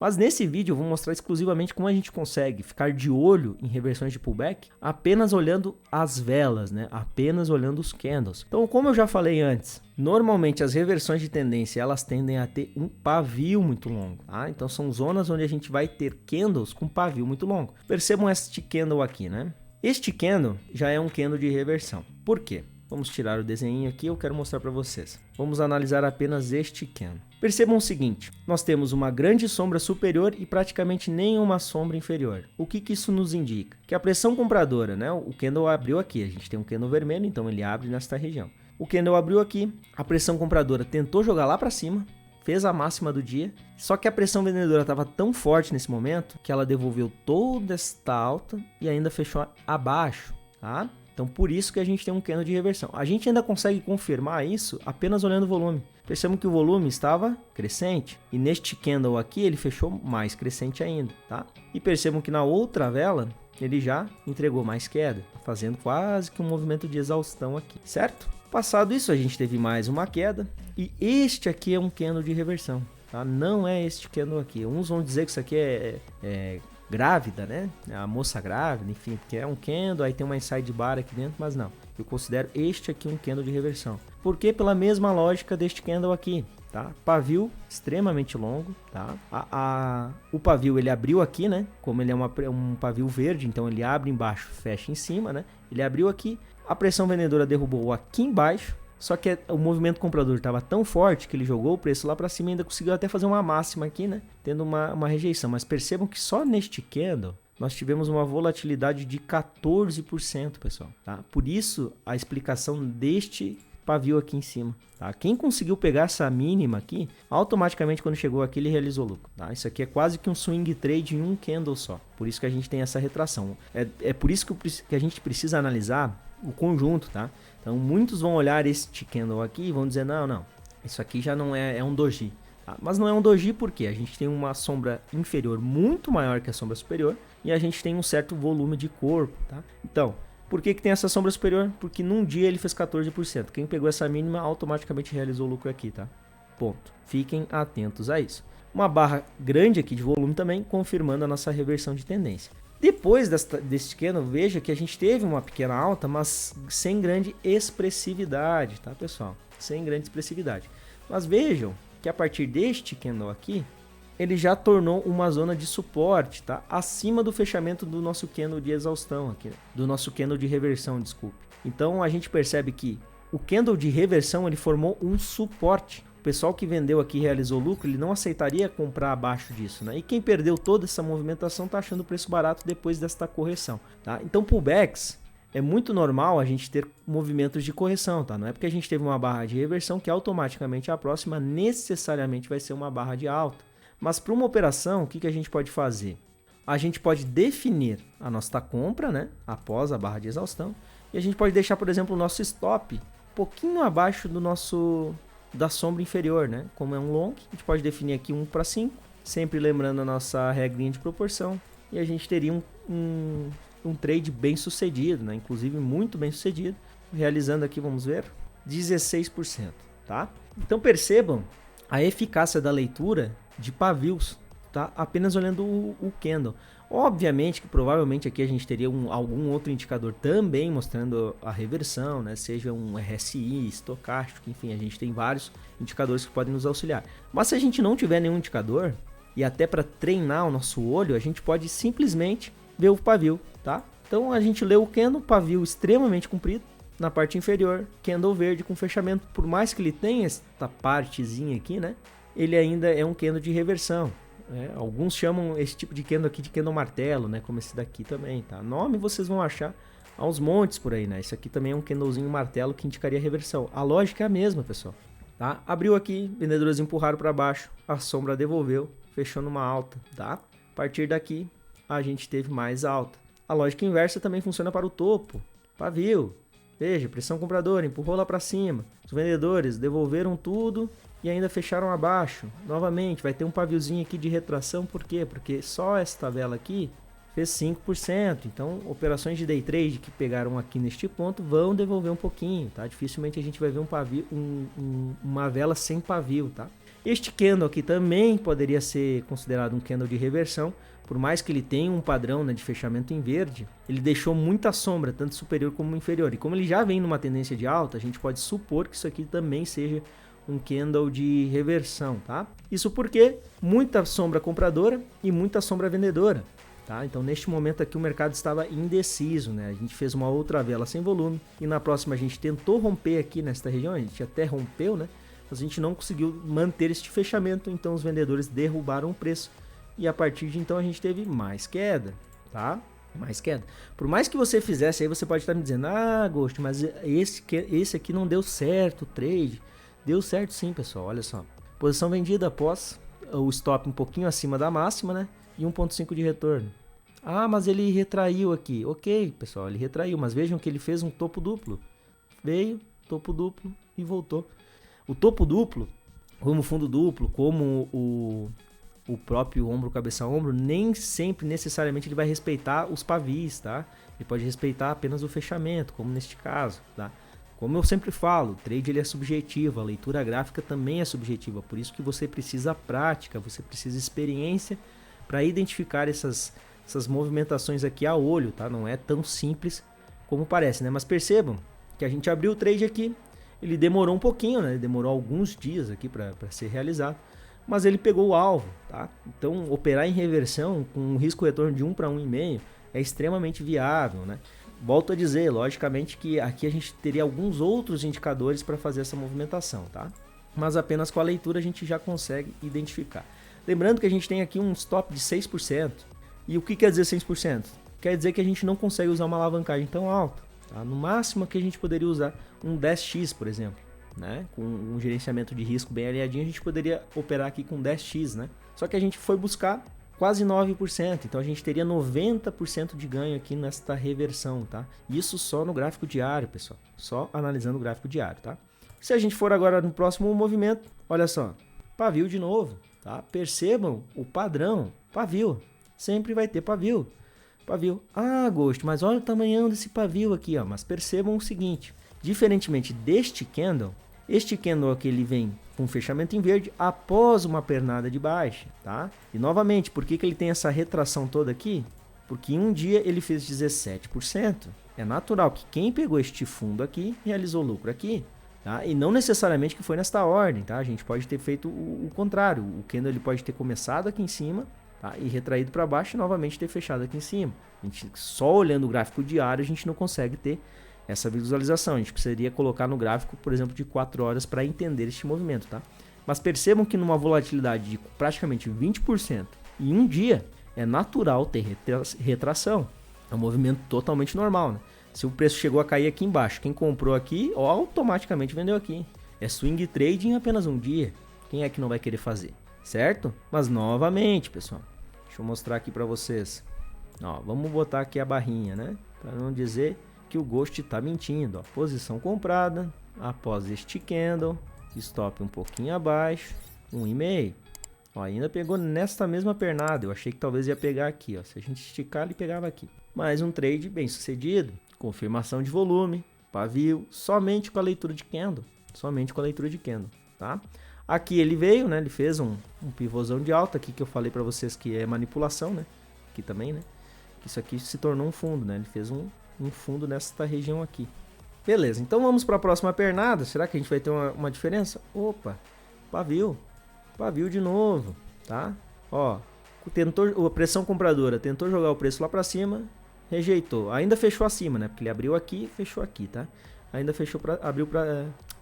Mas nesse vídeo eu vou mostrar exclusivamente como a gente consegue ficar de olho em reversões de pullback apenas olhando as velas, né? Apenas olhando os candles. Então, como eu já falei antes, normalmente as reversões de tendência elas tendem a ter um pavio muito longo, tá? Então são zonas onde a gente vai ter candles com pavio muito longo. Percebam este candle aqui, né? Este candle já é um candle de reversão. Por quê? Vamos tirar o desenho aqui, eu quero mostrar para vocês. Vamos analisar apenas este candle. Percebam o seguinte, nós temos uma grande sombra superior e praticamente nenhuma sombra inferior. O que isso nos indica? Que a pressão compradora, né? O candle abriu aqui, a gente tem um candle vermelho, então ele abre nesta região. O candle abriu aqui, a pressão compradora tentou jogar lá para cima, fez a máxima do dia, só que a pressão vendedora estava tão forte nesse momento que ela devolveu toda esta alta e ainda fechou abaixo, tá? Então, por isso que a gente tem um candle de reversão. A gente ainda consegue confirmar isso apenas olhando o volume. Percebam que o volume estava crescente. E neste candle aqui, ele fechou mais crescente ainda, tá? E percebam que na outra vela, ele já entregou mais queda, fazendo quase que um movimento de exaustão aqui, certo? Passado isso, a gente teve mais uma queda. E este aqui é um candle de reversão, tá? Não é este candle aqui. Uns vão dizer que isso aqui é grávida, né? A moça grávida, enfim, porque é um candle, aí tem uma inside bar aqui dentro, mas não. Eu considero este aqui um candle de reversão. Porque pela mesma lógica deste candle aqui, tá? Pavio extremamente longo, tá? O pavio ele abriu aqui, né? Como ele é um pavio verde, então ele abre embaixo, fecha em cima, né? Ele abriu aqui, a pressão vendedora derrubou aqui embaixo. Só que o movimento comprador estava tão forte que ele jogou o preço lá para cima e ainda conseguiu até fazer uma máxima aqui, né? Tendo uma rejeição. Mas percebam que só neste candle nós tivemos uma volatilidade de 14%, pessoal. Tá? Por isso a explicação deste pavio aqui em cima. Tá? Quem conseguiu pegar essa mínima aqui, automaticamente quando chegou aqui ele realizou lucro. Tá? Isso aqui é quase que um swing trade em um candle só. Por isso que a gente tem essa retração. É por isso que a gente precisa analisar o conjunto, tá? Então muitos vão olhar este candle aqui e vão dizer, não, isso aqui já não é um doji. Tá? Mas não é um doji porque a gente tem uma sombra inferior muito maior que a sombra superior e a gente tem um certo volume de corpo, tá? Então, por que tem essa sombra superior? Porque num dia ele fez 14%. Quem pegou essa mínima automaticamente realizou o lucro aqui, tá? Ponto. Fiquem atentos a isso. Uma barra grande aqui de volume também, confirmando a nossa reversão de tendência. Depois desse candle, veja que a gente teve uma pequena alta, mas sem grande expressividade, tá, pessoal? Sem grande expressividade. Mas vejam que a partir deste candle aqui, ele já tornou uma zona de suporte, tá? Acima do fechamento do nosso candle de exaustão aqui, do nosso candle de reversão, desculpe. Então a gente percebe que o candle de reversão ele formou um suporte. O pessoal que vendeu aqui e realizou lucro, ele não aceitaria comprar abaixo disso, né? E quem perdeu toda essa movimentação está achando o preço barato depois desta correção, tá? Então, pullbacks, é muito normal a gente ter movimentos de correção, tá? Não é porque a gente teve uma barra de reversão que automaticamente a próxima necessariamente vai ser uma barra de alta. Mas para uma operação, o que a gente pode fazer? A gente pode definir a nossa compra, né? Após a barra de exaustão. E a gente pode deixar, por exemplo, o nosso stop um pouquinho abaixo da sombra inferior, né? Como é um long, a gente pode definir aqui 1 para 5, sempre lembrando a nossa regrinha de proporção, e a gente teria um trade bem sucedido, né? Inclusive muito bem sucedido, realizando aqui, vamos ver, 16%, tá? Então percebam a eficácia da leitura de pavios, tá? Apenas olhando o candle. Obviamente que provavelmente aqui a gente teria algum outro indicador também mostrando a reversão, né? Seja um RSI, estocástico, enfim, a gente tem vários indicadores que podem nos auxiliar. Mas se a gente não tiver nenhum indicador, e até para treinar o nosso olho, a gente pode simplesmente ver o pavio, tá? Então a gente lê o candle, pavio extremamente comprido, na parte inferior, candle verde com fechamento, por mais que ele tenha esta partezinha aqui, né? Ele ainda é um candle de reversão. Alguns chamam esse tipo de candle aqui de candle martelo, né? Como esse daqui também, tá? Nome vocês vão achar aos montes por aí, né? Esse aqui também é um candlezinho martelo que indicaria reversão. A lógica é a mesma, pessoal, tá? Abriu aqui, vendedores empurraram para baixo, a sombra devolveu, fechou numa alta, tá? A partir daqui, a gente teve mais alta. A lógica inversa também funciona para o topo. Pavio, veja, pressão compradora, empurrou lá para cima. Os vendedores devolveram tudo e ainda fecharam abaixo. Novamente, vai ter um paviozinho aqui de retração. Por quê? Porque só esta vela aqui fez 5%. Então, operações de day trade que pegaram aqui neste ponto vão devolver um pouquinho, tá? Dificilmente a gente vai ver um pavio, uma vela sem pavio, tá? Este candle aqui também poderia ser considerado um candle de reversão, por mais que ele tenha um padrão, né, de fechamento em verde, ele deixou muita sombra, tanto superior como inferior. E como ele já vem numa tendência de alta, a gente pode supor que isso aqui também seja um candle de reversão, tá? Isso porque muita sombra compradora e muita sombra vendedora, tá? Então neste momento aqui o mercado estava indeciso, né? A gente fez uma outra vela sem volume e na próxima a gente tentou romper aqui nesta região, a gente até rompeu, né? Mas a gente não conseguiu manter este fechamento, então os vendedores derrubaram o preço e a partir de então a gente teve mais queda, tá? Mais queda. Por mais que você fizesse, aí você pode estar me dizendo, Ghost, mas esse aqui não deu certo o trade. Deu certo sim, pessoal, olha só. Posição vendida após o stop um pouquinho acima da máxima, né? E 1.5 de retorno. Mas ele retraiu aqui. Ok, pessoal, ele retraiu, mas vejam que ele fez um topo duplo. Veio, topo duplo e voltou. O topo duplo, como o fundo duplo, como o próprio ombro, cabeça ombro, nem sempre necessariamente ele vai respeitar os pavis, tá? Ele pode respeitar apenas o fechamento, como neste caso, tá? Como eu sempre falo, o trade ele é subjetivo, a leitura gráfica também é subjetiva, por isso que você precisa prática, você precisa experiência para identificar essas movimentações aqui a olho, tá? Não é tão simples como parece, né? Mas percebam que a gente abriu o trade aqui, ele demorou um pouquinho, né? Ele demorou alguns dias aqui para ser realizado, mas ele pegou o alvo, tá? Então, operar em reversão com um risco-retorno de 1 para 1,5 é extremamente viável, né? Volto a dizer, logicamente que aqui a gente teria alguns outros indicadores para fazer essa movimentação, tá? Mas apenas com a leitura a gente já consegue identificar. Lembrando que a gente tem aqui um stop de 6%. E o que quer dizer 6%? Quer dizer que a gente não consegue usar uma alavancagem tão alta, tá? No máximo que a gente poderia usar um 10x, por exemplo, né? Com um gerenciamento de risco bem alinhadinho, a gente poderia operar aqui com 10x, né? Só que a gente foi buscar quase 9%, então a gente teria 90% de ganho aqui nesta reversão, tá? Isso só no gráfico diário, pessoal, só analisando o gráfico diário, tá? Se a gente for agora no próximo movimento, olha só, pavio de novo, tá? Percebam o padrão, pavio, sempre vai ter pavio, Ghost, mas olha o tamanhão desse pavio aqui, ó, mas percebam o seguinte, diferentemente deste candle, este candle aqui ele vem com fechamento em verde após uma pernada de baixa, tá? E novamente, por que ele tem essa retração toda aqui? Porque em um dia ele fez 17%. É natural que quem pegou este fundo aqui realizou lucro aqui, tá? E não necessariamente que foi nesta ordem, tá? A gente pode ter feito o contrário. O candle ele pode ter começado aqui em cima, tá? E retraído para baixo e novamente ter fechado aqui em cima. A gente, só olhando o gráfico diário a gente não consegue ter essa visualização. A gente precisaria colocar no gráfico, por exemplo, de 4 horas para entender este movimento, tá? Mas percebam que numa volatilidade de praticamente 20% em um dia, é natural ter retração. É um movimento totalmente normal, né? Se o preço chegou a cair aqui embaixo, quem comprou aqui, automaticamente vendeu aqui. É swing trading em apenas um dia. Quem é que não vai querer fazer? Certo? Mas novamente, pessoal, deixa eu mostrar aqui para vocês. Ó, vamos botar aqui a barrinha, né? Para não dizer que o Ghost está mentindo, ó. Posição comprada após este candle, stop um pouquinho abaixo, 1,5. Ó, ainda pegou nesta mesma pernada. Eu achei que talvez ia pegar aqui, ó. Se a gente esticar, ele pegava aqui. Mais um trade bem sucedido, confirmação de volume, pavio, somente com a leitura de candle, tá? Aqui ele veio, né? Ele fez um pivôzão de alta aqui que eu falei para vocês que é manipulação, né? Aqui também, né? Que isso aqui se tornou um fundo, né? Ele fez um fundo nesta região aqui. Beleza, então vamos para a próxima pernada. Será que a gente vai ter uma diferença? Opa, pavio de novo, tá? Ó, tentou, a pressão compradora tentou jogar o preço lá para cima, rejeitou. Ainda fechou acima, né? Porque ele abriu aqui e fechou aqui, tá? Ainda fechou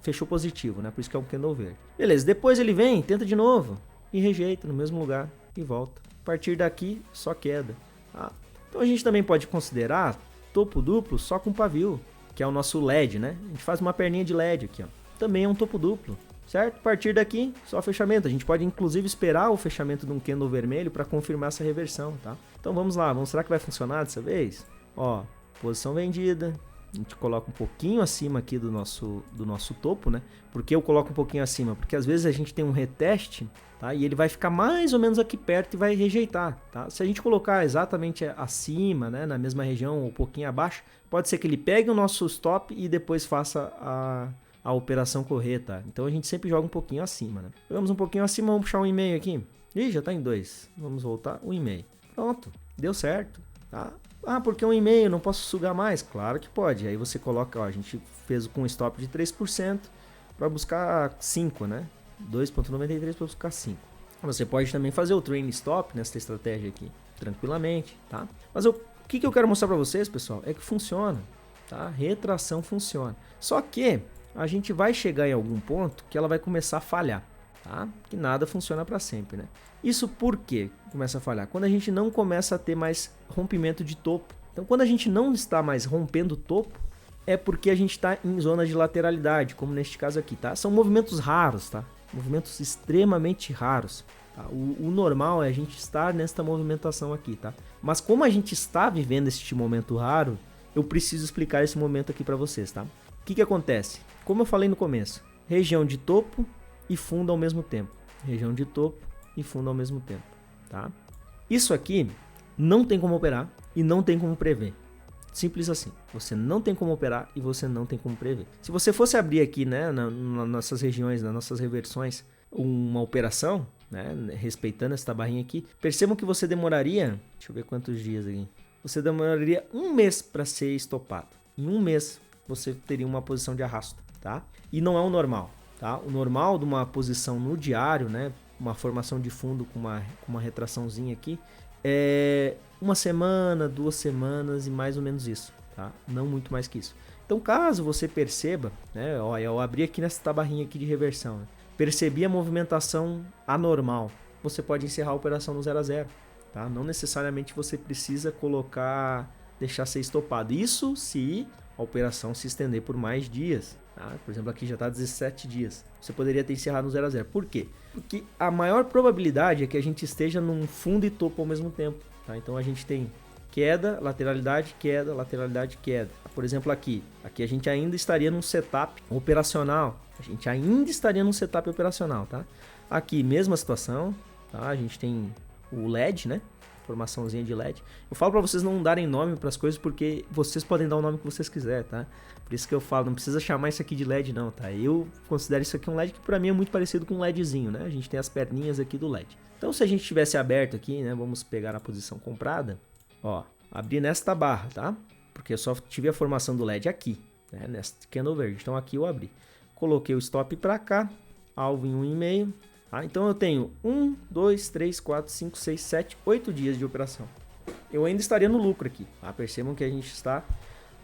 fechou positivo, né? Por isso que é um candle verde. Beleza, depois ele vem, tenta de novo e rejeita no mesmo lugar e volta. A partir daqui, só queda, tá? Então a gente também pode considerar topo duplo só com pavio, que é o nosso LED, né? A gente faz uma perninha de LED aqui, ó. Também é um topo duplo, certo? A partir daqui, só fechamento. A gente pode inclusive esperar o fechamento de um candle vermelho para confirmar essa reversão, tá? Então vamos lá, será que vai funcionar dessa vez? Ó, posição vendida. A gente coloca um pouquinho acima aqui do nosso topo, né? Por que eu coloco um pouquinho acima? Porque às vezes a gente tem um reteste, tá? E ele vai ficar mais ou menos aqui perto e vai rejeitar, tá? Se a gente colocar exatamente acima, né? Na mesma região ou um pouquinho abaixo, pode ser que ele pegue o nosso stop e depois faça a operação correr, tá? Então a gente sempre joga um pouquinho acima, né? Jogamos um pouquinho acima, vamos puxar um e-mail aqui. Ih, já tá em 2. Vamos voltar, um e-mail. Pronto, deu certo, tá? Ah, porque um e-mail, não posso sugar mais? Claro que pode. Aí você coloca, ó, a gente fez com um stop de 3% para buscar 5, né? 2,93 para buscar 5. Você pode também fazer o train stop nessa estratégia aqui, tranquilamente, tá? Mas o que eu quero mostrar para vocês, pessoal, é que funciona, tá? Retração funciona. Só que a gente vai chegar em algum ponto que ela vai começar a falhar, tá? Que nada funciona para sempre, né? Isso por que começa a falhar? Quando a gente não começa a ter mais rompimento de topo. Então, quando a gente não está mais rompendo topo, é porque a gente está em zona de lateralidade, como neste caso aqui, tá? São movimentos raros, tá? Movimentos extremamente raros. Tá? O normal é a gente estar nesta movimentação aqui, tá? Mas como a gente está vivendo este momento raro, eu preciso explicar esse momento aqui para vocês, tá? O que acontece? Como eu falei no começo, região de topo e fundo ao mesmo tempo. Região de topo e fundo ao mesmo tempo, tá? Isso aqui não tem como operar e não tem como prever. Simples assim. Você não tem como operar e você não tem como prever. Se você fosse abrir aqui, né, nas nossas regiões, nas nossas reversões, uma operação, né, respeitando essa barrinha aqui, percebam que você demoraria, deixa eu ver quantos dias aqui, você demoraria um mês para ser estopado. Em um mês você teria uma posição de arrasto, tá? E não é o normal, tá? O normal de uma posição no diário, né, uma formação de fundo com uma retraçãozinha aqui, é uma semana, 2 semanas e mais ou menos isso, tá? Não muito mais que isso. Então, caso você perceba, né, ó, eu abri aqui nessa barrinha aqui de reversão, né, percebi a movimentação anormal, você pode encerrar a operação no 0 a 0, tá? Não necessariamente você precisa deixar ser estopado. Isso se a operação se estender por mais dias, tá? Por exemplo, aqui já está 17 dias. Você poderia ter encerrado no 0 a 0. Por quê? Porque a maior probabilidade é que a gente esteja num fundo e topo ao mesmo tempo, tá? Então a gente tem queda, lateralidade, queda, lateralidade, queda. Por exemplo, aqui a gente ainda estaria num setup operacional. Tá? Aqui, mesma situação, tá? A gente tem o LED, né? Formaçãozinha de LED. Eu falo para vocês não darem nome para as coisas porque vocês podem dar o nome que vocês quiserem, tá? Por isso que eu falo, não precisa chamar isso aqui de LED não, tá? Eu considero isso aqui um LED que para mim é muito parecido com um LEDzinho, né? A gente tem as perninhas aqui do LED. Então, se a gente tivesse aberto aqui, né? Vamos pegar a posição comprada, ó, abri nesta barra, tá? Porque eu só tive a formação do LED aqui, né? Nesta candle verde. Então, aqui eu abri. Coloquei o stop para cá, alvo em 1,5. Tá? Então eu tenho 1, 2, 3, 4, 5, 6, 7, 8 dias de operação. Eu ainda estaria no lucro aqui. Tá? Percebam que a gente está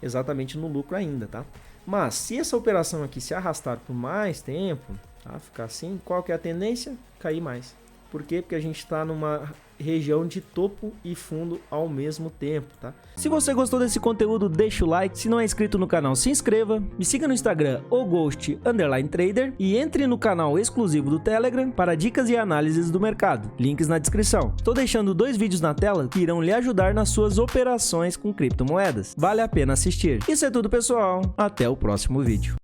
exatamente no lucro ainda. Tá? Mas se essa operação aqui se arrastar por mais tempo, tá? Ficar assim, qual que é a tendência? Cair mais. Por quê? Porque a gente está numa região de topo e fundo ao mesmo tempo, tá? Se você gostou desse conteúdo, deixa o like. Se não é inscrito no canal, se inscreva. Me siga no Instagram, oghost_trader. E entre no canal exclusivo do Telegram para dicas e análises do mercado. Links na descrição. Estou deixando 2 vídeos na tela que irão lhe ajudar nas suas operações com criptomoedas. Vale a pena assistir. Isso é tudo, pessoal. Até o próximo vídeo.